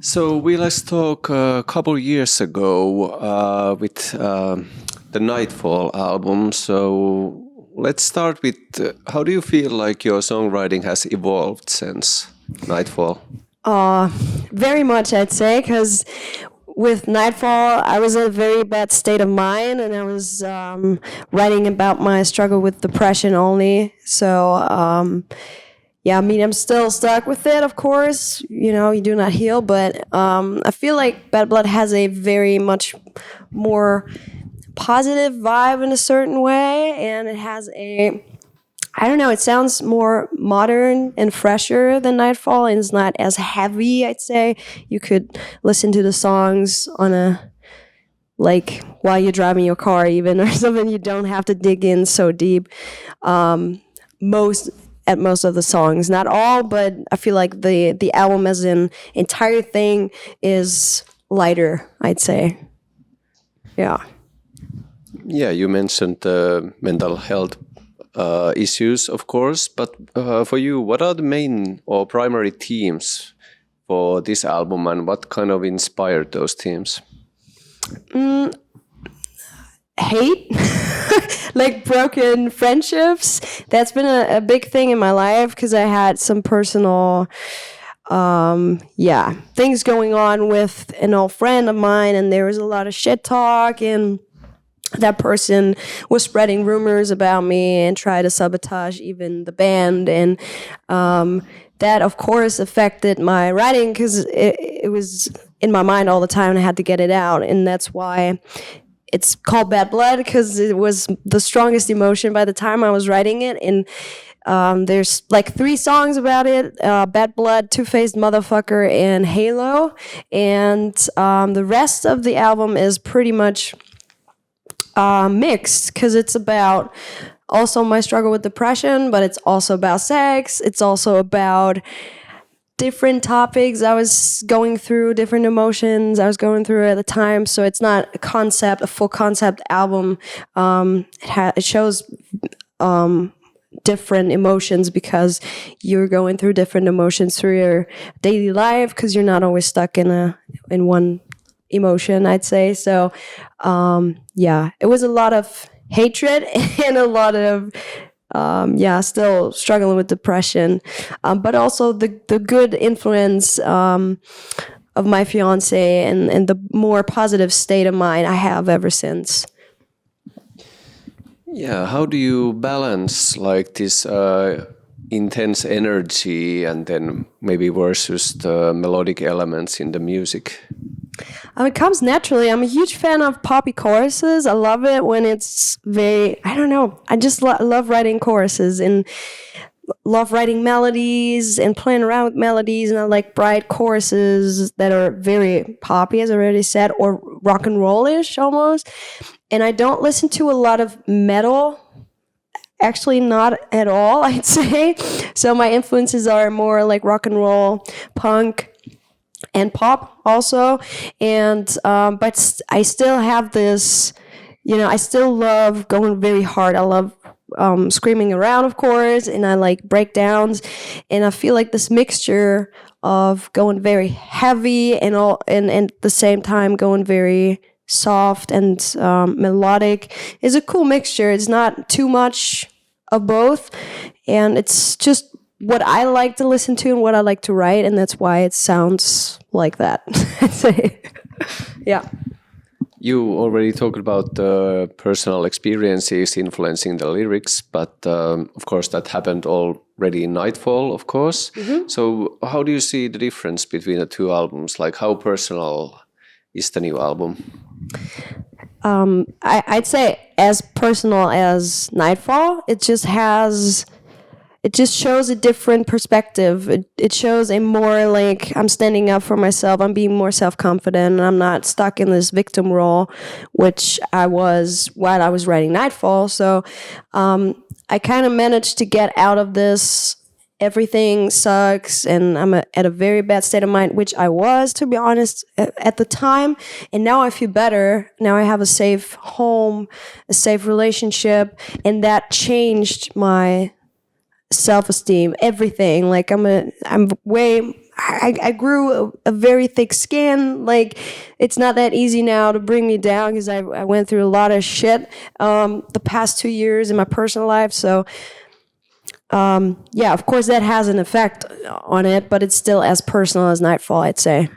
So we last talked a couple years ago with the Nightfall album. So let's start with how do you feel like your songwriting has evolved since Nightfall? Uh, Very much, I'd say, because with Nightfall, I was in a very bad state of mind, and I was writing about my struggle with depression only. So, yeah, I mean, I'm still stuck with it, of course. You know, you do not heal, but I feel like Bad Blood has a very much more positive vibe in a certain way, and it has a I don't know, it sounds more modern and fresher than Nightfall, and it's not as heavy, I'd say. You could listen to the songs on a like while you're driving your car even or something. You don't have to dig in so deep. Um, most most of the songs, not all, but I feel like the album as an entire thing is lighter, I'd say. Yeah. Yeah, you mentioned mental health issues, of course, but for you, what are the main or primary themes for this album and what kind of inspired those themes? Hate, like broken friendships. That's been a big thing in my life because I had some personal things going on with an old friend of mine, and there was a lot of shit talk, and that person was spreading rumors about me and tried to sabotage even the band, and that of course affected my writing because it was in my mind all the time and I had to get it out, and that's why it's called Bad Blood, because it was the strongest emotion by the time I was writing it. And there's like 3 songs about it: Bad Blood, Two-Faced Motherfucker, and Halo. And the rest of the album is pretty much mixed, because it's about also my struggle with depression, but it's also about sex. It's also about different topics I was going through, different emotions I was going through at the time. So it's not a full concept album. It shows different emotions because you're going through different emotions through your daily life, because you're not always stuck in one emotion, I'd say. So it was a lot of hatred and a lot of still struggling with depression, but also the good influence of my fiance and the more positive state of mind I have ever since. Yeah, how do you balance like this intense energy and then maybe versus the melodic elements in the music? It comes naturally. I'm a huge fan of poppy choruses. I love it when it's very, I don't know, I just love writing choruses and love writing melodies and playing around with melodies. And I like bright choruses that are very poppy, as I already said, or rock and roll-ish almost. And I don't listen to a lot of metal. Actually, not at all, I'd say. So my influences are more like rock and roll, punk, and pop also, and but I still have this, I still love going very hard. I love screaming around, of course, and I like breakdowns, and I feel like this mixture of going very heavy and at the same time going very soft and melodic is a cool mixture. It's not too much of both, and it's just what I like to listen to and what I like to write, and that's why it sounds like that. I'd say. Yeah. You already talked about the personal experiences influencing the lyrics, but of course that happened already in Nightfall, of course. Mm-hmm. So how do you see the difference between the 2 albums? Like how personal is the new album? I'd say as personal as Nightfall. It just shows a different perspective. It shows a more like I'm standing up for myself. I'm being more self-confident, and I'm not stuck in this victim role, which I was while I was writing Nightfall. So I kind of managed to get out of this everything sucks and I'm at a very bad state of mind, which I was, to be honest, at the time. And now I feel better. Now I have a safe home, a safe relationship, and that changed my self-esteem, everything. Like I'm I grew a very thick skin. Like, it's not that easy now to bring me down because I went through a lot of shit the past 2 years in my personal life. So, yeah, of course that has an effect on it, but it's still as personal as Nightfall, I'd say.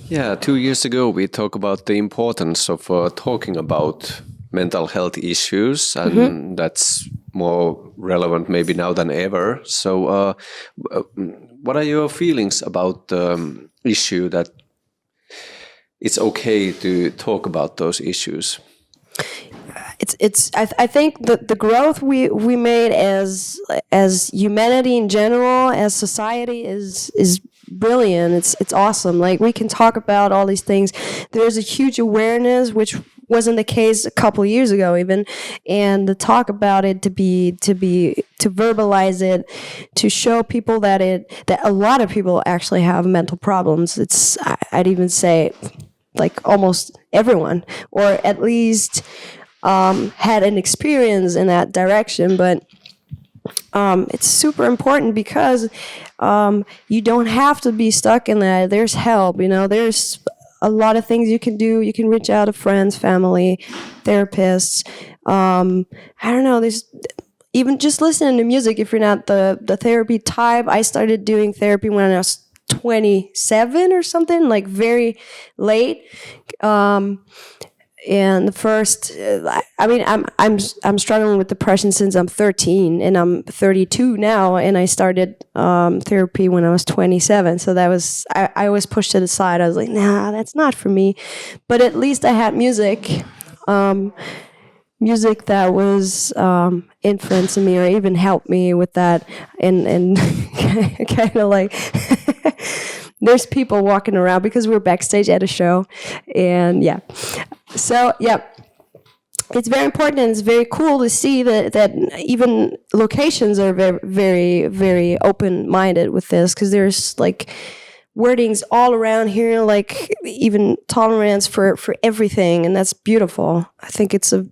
Yeah, 2 years ago we talked about the importance of talking about mental health issues, and that's more relevant maybe now than ever. So what are your feelings about the issue that it's okay to talk about those issues? I think the growth we made as humanity in general, as society, is brilliant. It's awesome. Like, we can talk about all these things. There's a huge awareness, which wasn't the case a couple of years ago even, and to talk about it, to verbalize it, to show people that a lot of people actually have mental problems. I'd even say like almost everyone, or at least had an experience in that direction. But it's super important because you don't have to be stuck in that. There's help, there's a lot of things you can do. You can reach out to friends, family, therapists. I don't know, there's even just listening to music. If you're not the therapy type, I started doing therapy when I was 27 or something, like very late. And the first, I'm struggling with depression since I'm 13, and I'm 32 now, and I started therapy when I was 27. So that was, I was pushed to the side. I was like, nah, that's not for me. But at least I had music, music that was influencing me or even helped me with that, and kind of like. There's people walking around because we're backstage at a show, and yeah. So yeah, it's very important, and it's very cool to see that even locations are very, very, very open-minded with this, because there's like wordings all around here, like even tolerance for everything, and that's beautiful. I think it's a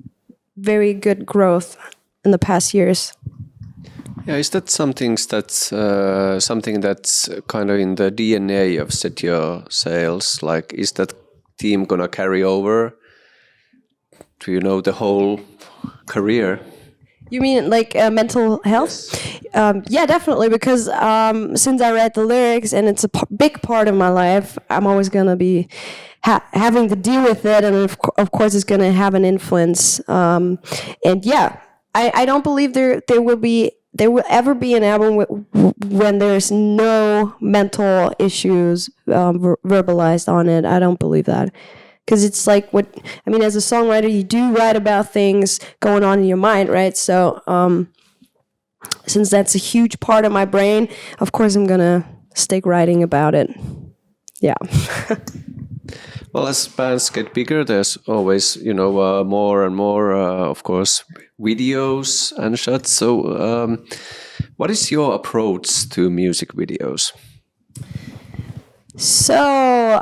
very good growth in the past years. Yeah, is that something that's kind of in the DNA of SETYÖURSAILS? Like, is that team gonna carry over to the whole career? You mean like mental health? Yes. Yeah, definitely. Because since I read the lyrics and it's a big part of my life, I'm always gonna be having to deal with it, and of course, it's gonna have an influence. And yeah, I don't believe there will ever be an album when there's no mental issues verbalized on it. I don't believe that. Because it's like as a songwriter, you do write about things going on in your mind, right? So since that's a huge part of my brain, of course I'm going to stick writing about it. Yeah. Well, as bands get bigger, there's always, more and more, of course, videos and shots. So what is your approach to music videos? So,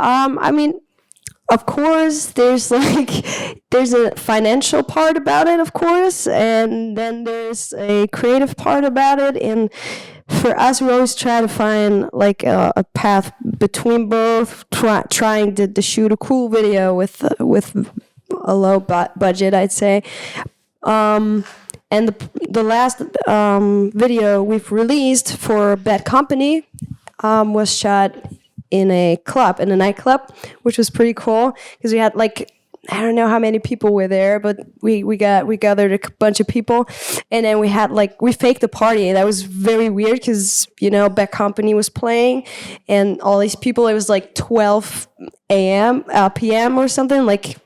of course, there's a financial part about it, of course, and then there's a creative part about it. And for us, we always try to find like a path between both, trying to shoot a cool video with a low budget, I'd say. And the last video we've released for Bad Company was shot in a nightclub, which was pretty cool because we had like, I don't know how many people were there, but we gathered a bunch of people, and then we faked a party. That was very weird because Bad Company was playing, and all these people. It was like 12 p.m. or something. Like,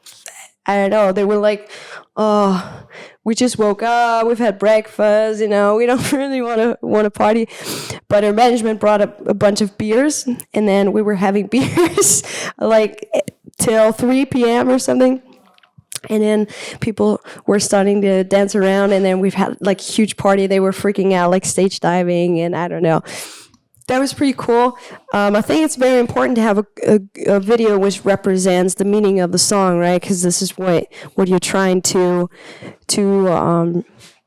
I don't know. They were like, oh, we just woke up. We've had breakfast. We don't really want to party. But our management brought a bunch of beers, and then we were having beers like till 3 p.m. or something. And then people were starting to dance around, and then we've had like huge party. They were freaking out, like stage diving, and I don't know. That was pretty cool. I think it's very important to have a video which represents the meaning of the song, right? Because this is what you're trying to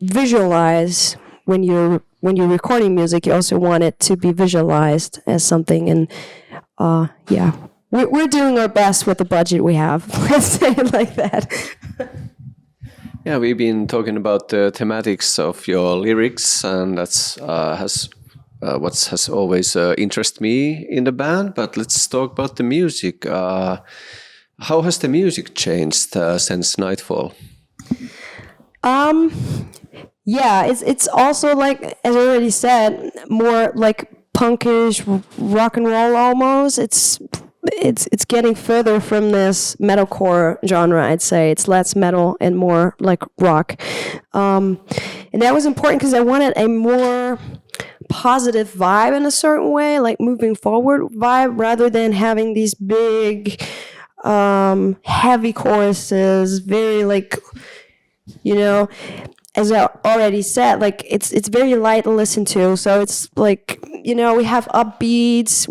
visualize when you're when you're recording music, you also want it to be visualized as something. And yeah, we're doing our best with the budget we have. Let's say it like that. Yeah, we've been talking about the thematics of your lyrics, and that's what has always interested me in the band. But let's talk about the music. How has the music changed since Nightfall? Yeah, it's also like, as I already said, more like punkish rock and roll almost. It's getting further from this metalcore genre, I'd say. It's less metal and more like rock. And that was important because I wanted a more positive vibe in a certain way, like moving forward vibe, rather than having these big, heavy choruses, very like, you know, as I already said, like it's very light to listen to. So it's like, you know, we have upbeats,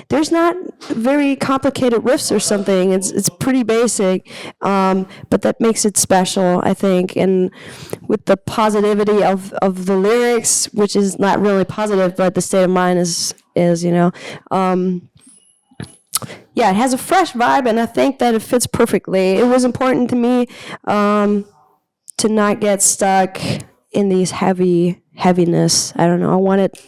there's not very complicated riffs or something. It's pretty basic, but that makes it special, I think. And with the positivity of the lyrics, which is not really positive, but the state of mind is you know. Yeah, it has a fresh vibe, and I think that it fits perfectly. It was important to me to not get stuck in these heaviness. I don't know. I wanted,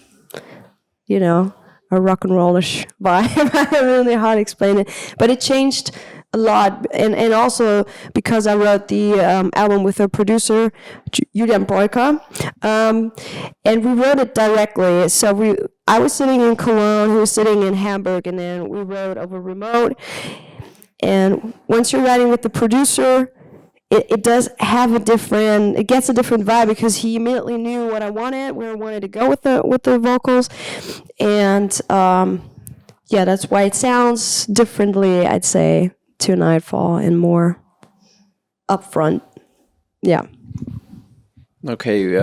you know, a rock and rollish vibe. I don't really know how to explain it, but it changed a lot, and also because I wrote the album with a producer, Julian Boyka, and we wrote it directly. So I was sitting in Cologne, he was sitting in Hamburg, and then we wrote over remote. And once you're writing with the producer, it does have it gets a different vibe, because he immediately knew what I wanted, where I wanted to go with the vocals, and yeah, that's why it sounds differently, I'd say, to Nightfall, and more upfront. Yeah. Okay,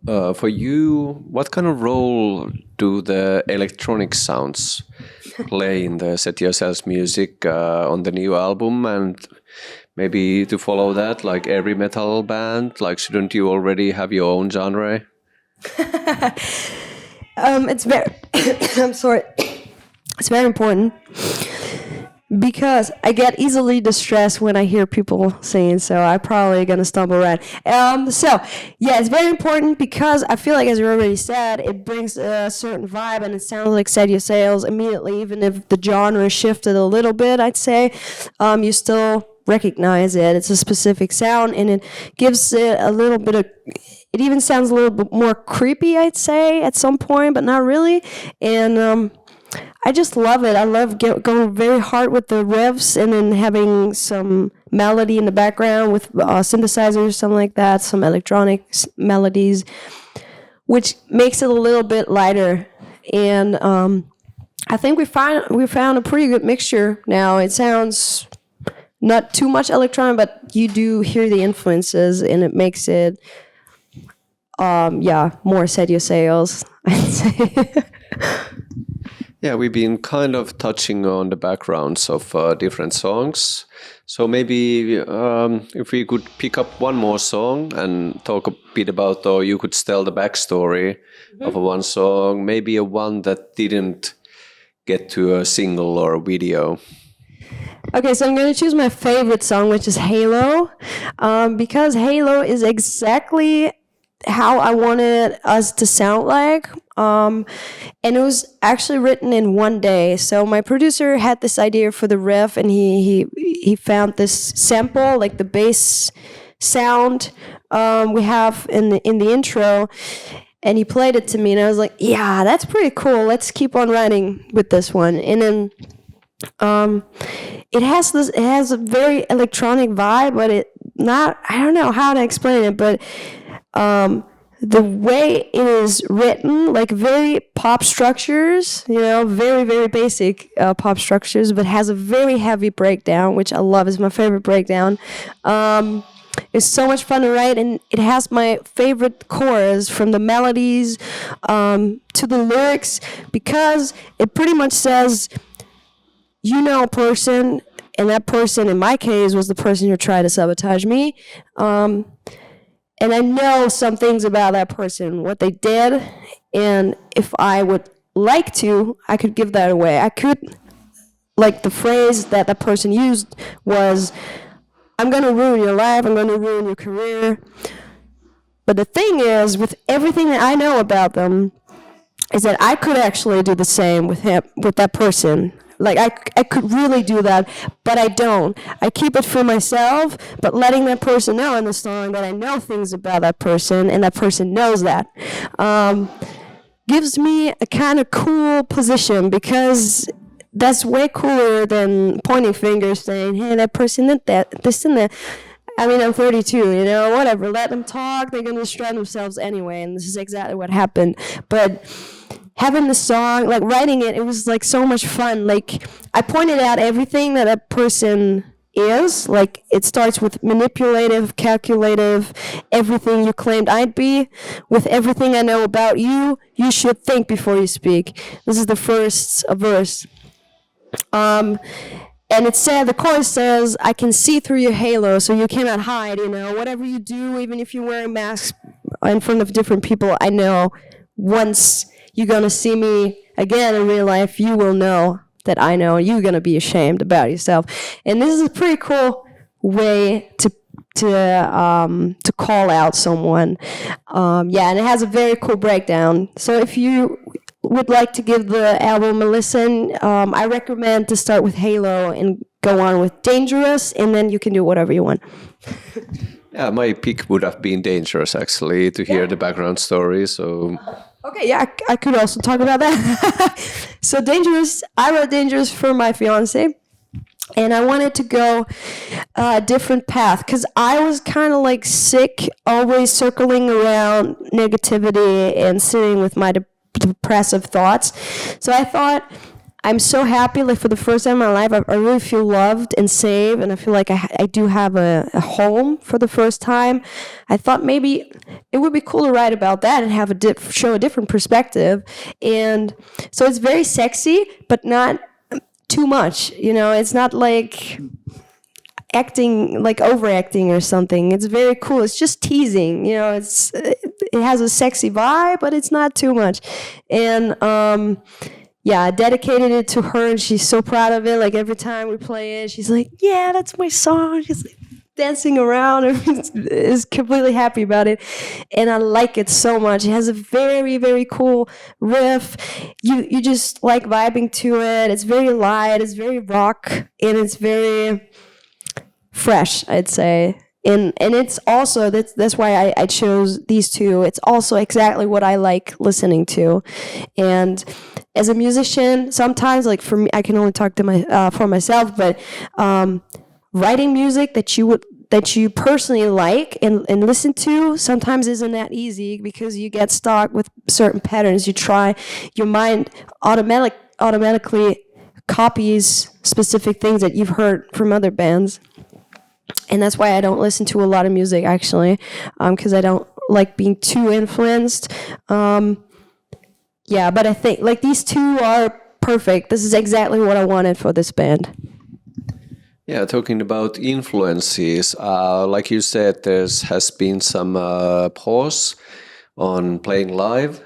for you, what kind of role do the electronic sounds play in the SETYÖURSAILS music on the new album? And maybe to follow that, like every metal band, like shouldn't you already have your own genre? It's very I'm sorry. It's very important, because I get easily distressed when I hear people singing, so I'm probably gonna stumble around. So yeah, it's very important because I feel like, as you already said, it brings a certain vibe, and it sounds like SETYÖURSAILS immediately, even if the genre shifted a little bit. I'd say you still recognize it. It's a specific sound, and it gives it a little bit of. It even sounds a little bit more creepy, I'd say, at some point, but not really. And I just love it. I love going very hard with the riffs, and then having some melody in the background with synthesizers, something like that, some electronic melodies, which makes it a little bit lighter. And I think we found a pretty good mixture now. It sounds not too much electronic, but you do hear the influences, and it makes it, more SETYÖURSAILS, I'd say. Yeah, we've been kind of touching on the backgrounds of different songs. So maybe if we could pick up one more song and talk a bit about, or you could tell the backstory of a one song, maybe a one that didn't get to a single or a video. Okay, so I'm going to choose my favorite song, which is Halo, because Halo is exactly how I wanted us to sound like. And it was actually written in one day. So my producer had this idea for the riff, and he found this sample, like the bass sound we have in the intro, and he played it to me, and I was like, yeah, that's pretty cool. Let's keep on writing with this one. And then it has a very electronic vibe, but I don't know how to explain it, but the way it is written, like very pop structures, very, very basic pop structures, but has a very heavy breakdown, which I love. It's my favorite breakdown. It's so much fun to write, and it has my favorite chorus, from the melodies to the lyrics, because it pretty much says, a person, and that person in my case was the person who tried to sabotage me. and I know some things about that person, what they did, and if I would like to, I could give that away. I could, like the phrase that that person used was, I'm going to ruin your life, I'm going to ruin your career. But the thing is, with everything that I know about them, is that I could actually do the same with him, with that person. Like, I could really do that, but I don't. I keep it for myself, but letting that person know in the song that I know things about that person, and that person knows that, gives me a kind of cool position, because that's way cooler than pointing fingers saying, hey, that person did that, this and that. I mean, I'm 32, you know, whatever. Let them talk. They're going to destroy themselves anyway, and this is exactly what happened. But having the song, like writing it, it was like so much fun. Like, I pointed out everything that a person is. Like, it starts with manipulative, calculative, everything you claimed I'd be. With everything I know about you, you should think before you speak. This is the first verse. And it said, the chorus says, I can see through your halo, so you cannot hide, you know. Whatever you do, even if you're wearing masks in front of different people, I know once you're going to see me again in real life, you will know that I know. You're going to be ashamed about yourself. And this is a pretty cool way to call out someone. Yeah, and it has a very cool breakdown. So if you would like to give the album a listen, I recommend to start with Halo and go on with Dangerous, and then you can do whatever you want. Yeah, my pick would have been Dangerous, actually, to hear the background story. So okay, yeah, I could also talk about that. So Dangerous, I wrote Dangerous for my fiance, and I wanted to go a different path, because I was kind of like sick, always circling around negativity and sitting with my depressive thoughts. So I thought, I'm so happy, like for the first time in my life, I really feel loved and safe, and I feel like I do have a home for the first time. I thought maybe it would be cool to write about that and have show a different perspective. And so it's very sexy, but not too much, you know. It's not like acting, like overacting or something. It's very cool. It's just teasing, you know. It has a sexy vibe, but it's not too much. And yeah, I dedicated it to her, and she's so proud of it. Like, every time we play it, she's like, yeah, that's my song. She's like dancing around and is completely happy about it. And I like it so much. It has a very, very cool riff. You just like vibing to it. It's very light, it's very rock, and it's very fresh, I'd say. And it's also, that's why I chose these two. It's also exactly what I like listening to. And as a musician, sometimes, like for me, I can only talk to for myself, but writing music that you personally like and listen to sometimes isn't that easy, because you get stuck with certain patterns. Your mind automatically copies specific things that you've heard from other bands. And that's why I don't listen to a lot of music, actually, because I don't like being too influenced. Yeah, but I think like these two are perfect. This is exactly what I wanted for this band. Yeah, talking about influences, like you said, has been some pause on playing live.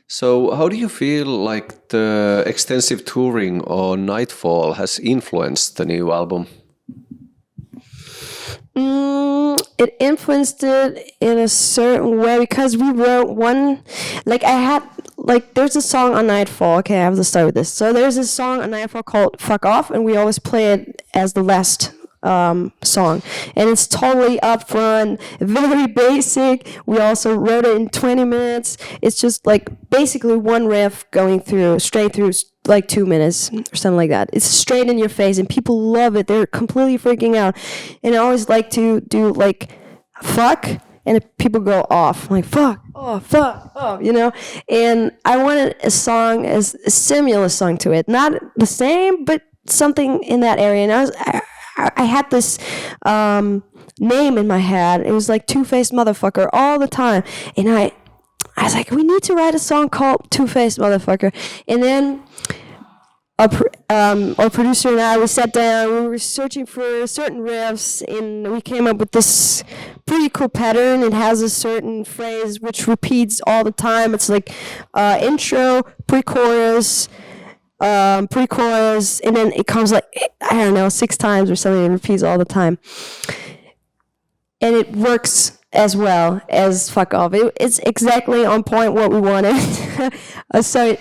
So how do you feel like the extensive touring on Nightfall has influenced the new album? It influenced it in a certain way, because we wrote one, there's a song on Nightfall. Okay, I have to start with this. So there's a song on Nightfall called Fuck Off, and we always play it as the last song. And it's totally upfront, very basic. We also wrote it in 20 minutes. It's just like basically one riff going straight through like 2 minutes or something like that. It's straight in your face, and people love it. They're completely freaking out. And I always like to do like fuck, and people go off like fuck, oh, you know. And I wanted a song as a similar song to it, not the same, but something in that area. And I had this name in my head. It was like Two-Faced Motherfucker all the time, and I was like, we need to write a song called Two-Faced Motherfucker. And then our producer and I, we sat down, we were searching for certain riffs, and we came up with this pretty cool pattern. It has a certain phrase which repeats all the time. It's like intro, pre-chorus, pre-chorus, and then it comes like, I don't know, 6 times or something. It repeats all the time. And it works as well as Fuck Off. It's exactly on point what we wanted. So,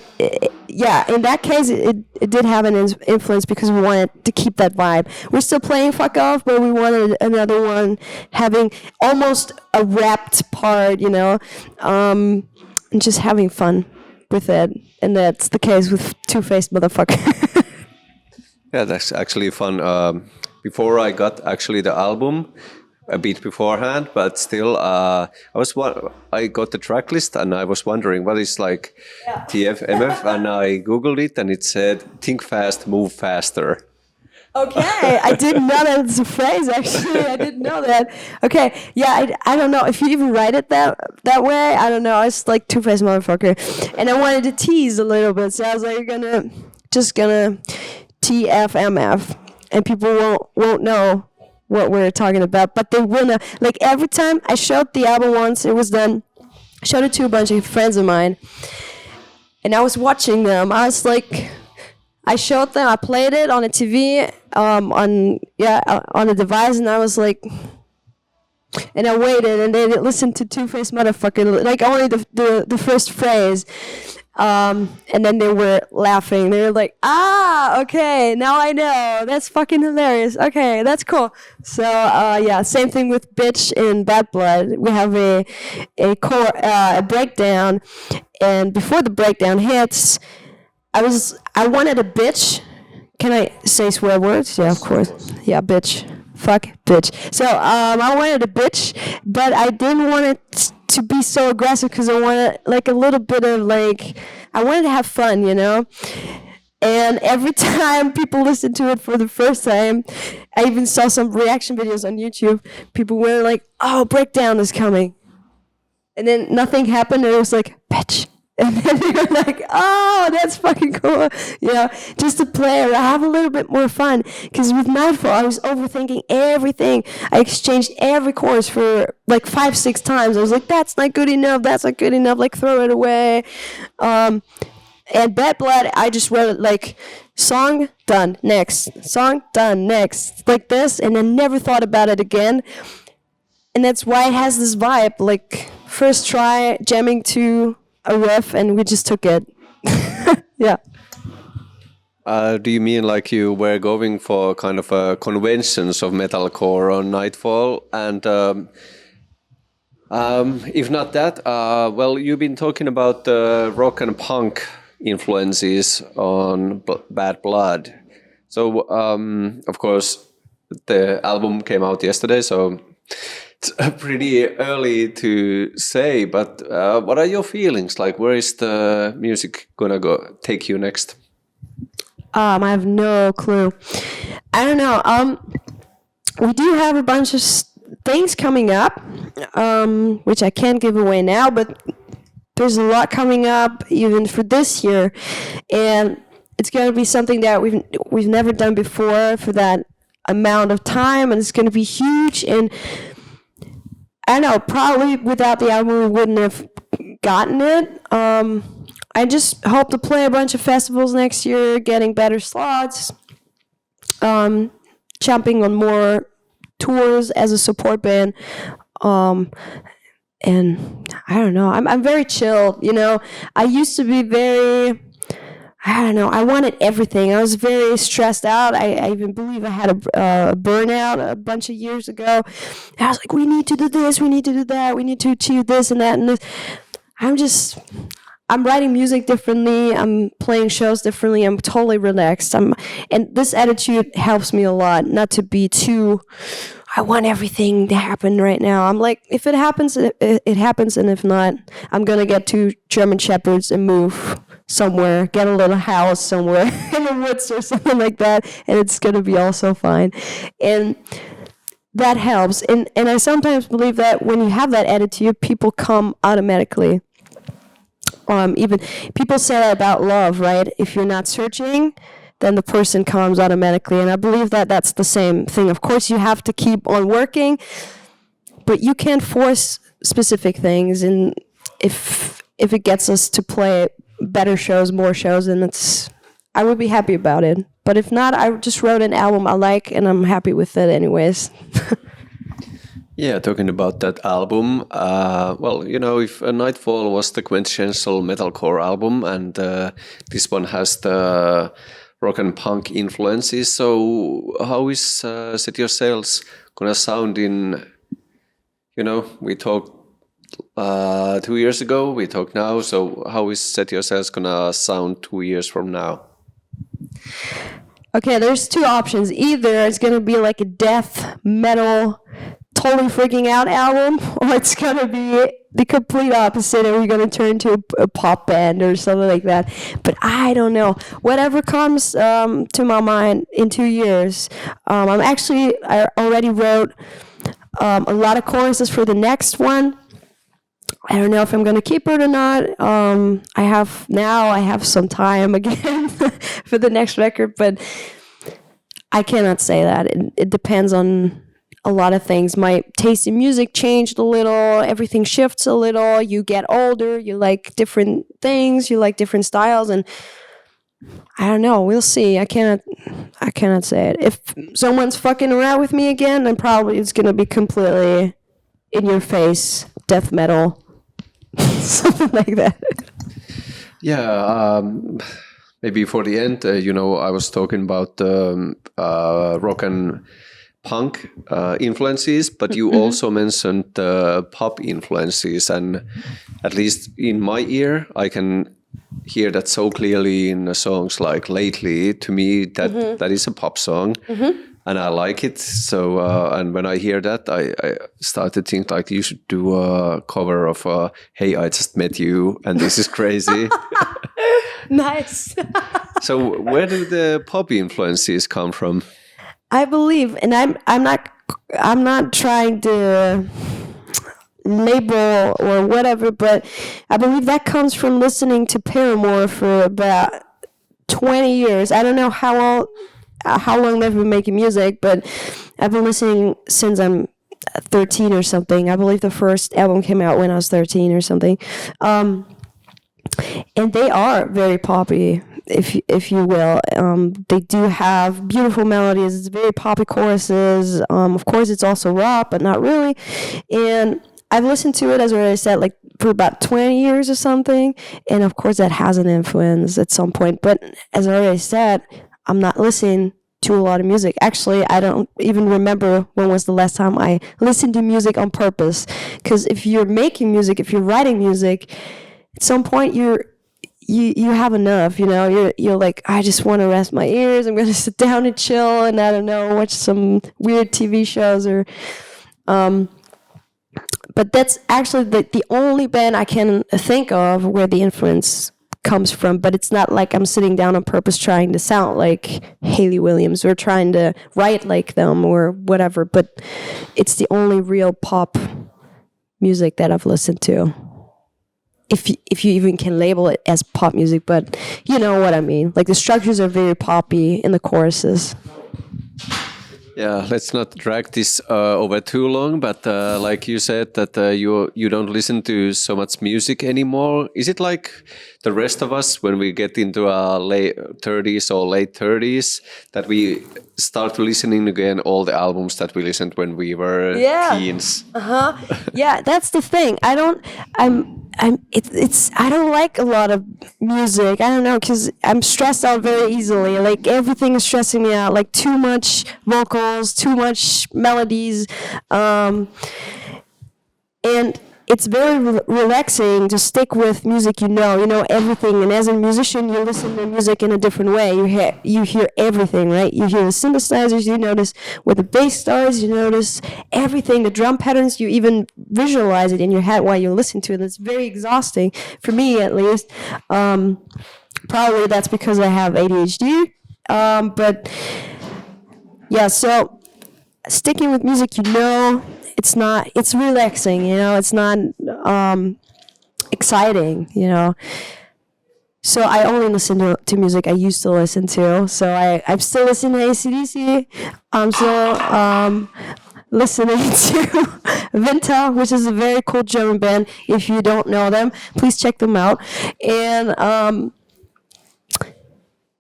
yeah, in that case, it did have an influence because we wanted to keep that vibe. We're still playing Fuck Off, but we wanted another one having almost a rapped part, you know, and just having fun with it. And that's the case with Two-Faced Motherfucker. Yeah, that's actually fun. Before I got actually the album, a bit beforehand, but still, I got the track list and I was wondering what is like TFMF, and I googled it and it said "Think fast, move faster." Okay, I didn't know that it's a phrase. Actually, I didn't know that. Okay, yeah, I don't know if you even write it that way. I don't know. It's like Two-Faced Motherfucker, and I wanted to tease a little bit, so I was like, you're gonna TFMF, and people won't know what we're talking about, but they will know. Like every time I showed the album once it was done, I showed it to a bunch of friends of mine, and I was watching them. I was like, I showed them, I played it on a TV, on a device, and I was like, and I waited, and they listened to Two-Faced Motherfucker, like only the first phrase. And then they were laughing. They were like, okay, now I know. That's fucking hilarious. Okay, that's cool. So, yeah, same thing with Bitch in Bad Blood. We have a breakdown, and before the breakdown hits, I wanted a bitch. Can I say swear words? Yeah, of course. Yeah, bitch. Fuck, bitch. So, I wanted a bitch, but I didn't want it to be so aggressive because I wanted like a little bit of like, I wanted to have fun, you know? And every time people listened to it for the first time, I even saw some reaction videos on YouTube. People were like, oh, breakdown is coming. And then nothing happened and it was like, bitch. And then they were like, oh, that's fucking cool. You know, just to play or have a little bit more fun. Because with Nightfall, I was overthinking everything. I exchanged every chorus for like 5-6 times. I was like, that's not good enough. That's not good enough. Like, throw it away. And Bad Blood, I just wrote it like, song, done, next. Song, done, next. Like this. And I never thought about it again. And that's why it has this vibe. Like, first try jamming to a riff and we just took it. Yeah. Do you mean like you were going for kind of conventions of metalcore on Nightfall? And if not that, well, you've been talking about the rock and punk influences on Bad Blood. So, of course, the album came out yesterday, so it's pretty early to say, but what are your feelings? Like, where is the music gonna take you next? I have no clue. I don't know. We do have a bunch of things coming up, which I can't give away now, but there's a lot coming up even for this year, and it's gonna be something that we've never done before for that amount of time, and it's gonna be huge. And I know, probably without the album we wouldn't have gotten it. I just hope to play a bunch of festivals next year, getting better slots, jumping on more tours as a support band. And I don't know, I'm very chilled, you know. I used to be very, I don't know, I wanted everything. I was very stressed out. I even believe I had a burnout a bunch of years ago. And I was like, we need to do this, we need to do that, we need to achieve this and that and this. I'm writing music differently, I'm playing shows differently, I'm totally relaxed. And this attitude helps me a lot, not to be too, I want everything to happen right now. I'm like, if it happens, it happens, and if not, I'm gonna get 2 German Shepherds and move somewhere, get a little house somewhere in the woods or something like that, and it's gonna be also fine. And that helps. And I sometimes believe that when you have that attitude, people come automatically. Even people say that about love, right? If you're not searching, then the person comes automatically. And I believe that that's the same thing. Of course, you have to keep on working, but you can't force specific things. And if it gets us to play better shows, more shows, then I would be happy about it. But if not, I just wrote an album I like, and I'm happy with it anyways. Yeah, talking about that album, well, you know, if Nightfall was the quintessential metalcore album, and this one has the rock and punk influences, so how is Set Your Sails gonna sound in, you know, we talked 2 years ago, we talk now, so how is Set Your Sails gonna sound 2 years from now? Okay, there's two options. Either it's gonna be like a death metal, totally freaking out album, or it's gonna be the complete opposite, and we're gonna turn into a pop band or something like that. But I don't know. Whatever comes to my mind in 2 years. I already wrote a lot of choruses for the next one. I don't know if I'm gonna keep it or not. I have some time again for the next record, but I cannot say that. It depends on a lot of things. My taste in music changed a little. Everything shifts a little. You get older. You like different things. You like different styles, and I don't know. We'll see. I cannot say it. If someone's fucking around with me again, then probably it's gonna be completely in your face death metal, something like that. Yeah, maybe for the end, you know, I was talking about rock and punk influences, but you also mentioned pop influences, and at least in my ear, I can hear that so clearly in songs like Lately. To me, that is a pop song, and I like it. So, and when I hear that, I start to think like you should do a cover of "Hey, I Just Met You," and this is crazy. Nice. So, where do the pop influences come from? I believe, and I'm not trying to label or whatever, but I believe that comes from listening to Paramore for about 20 years. I don't know how long they've been making music, but I've been listening since I'm 13 or something. I believe the first album came out when I was 13 or something. And they are very poppy, if you will. They do have beautiful melodies. It's very poppy choruses. Of course, it's also rock, but not really. And I've listened to it, as I already said, like for about 20 years or something. And of course, that has an influence at some point. But as I already said, I'm not listening to a lot of music. Actually, I don't even remember when was the last time I listened to music on purpose. Because if you're making music, if you're writing music, at some point you have enough, you know. You're like, I just want to rest my ears. I'm gonna sit down and chill, and I don't know, watch some weird TV shows or. But that's actually the only band I can think of where the influence comes from. But it's not like I'm sitting down on purpose trying to sound like Hayley Williams or trying to write like them or whatever. But it's the only real pop music that I've listened to. If you even can label it as pop music, but you know what I mean. Like the structures are very poppy in the choruses. Yeah, let's not drag this over too long, but like you said that you don't listen to so much music anymore. Is it like the rest of us when we get into our late 30s or late 30s that we start listening again all the albums that we listened when we were teens? Yeah, that's the thing. I don't like a lot of music. I don't know, because I'm stressed out very easily. Like everything is stressing me out. Like too much vocals, too much melodies, and it's very relaxing to stick with music. You know everything. And as a musician, you listen to music in a different way. You hear everything, right? You hear the synthesizers. You notice where the bass starts. You notice everything, the drum patterns. You even visualize it in your head while you listen to it. It's very exhausting for me, at least. Probably that's because I have ADHD. But yeah, so sticking with music, it's relaxing, it's not exciting, So I only listen to music I used to listen to. So I'm still listening to AC/DC. I'm still listening to Winter, which is a very cool German band. If you don't know them, please check them out. And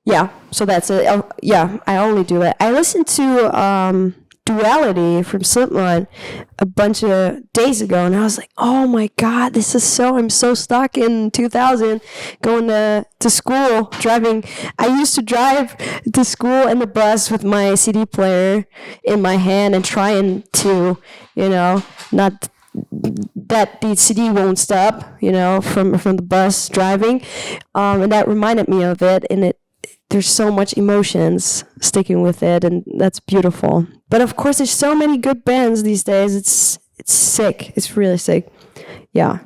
yeah, so that's it. I only do that. I listened to Duality from Slipknot a bunch of days ago, and I was like, oh my god, I'm so stuck in 2000, going to school, driving. I used to drive to school in the bus with my CD player in my hand and trying to, not that the CD won't stop, from the bus driving, and that reminded me of it, and there's so much emotions sticking with it, and that's beautiful. But of course, there's so many good bands these days. It's sick. It's really sick. Yeah.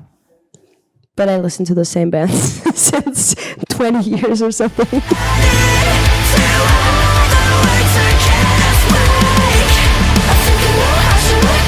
But I listen to the same bands since 20 years or something.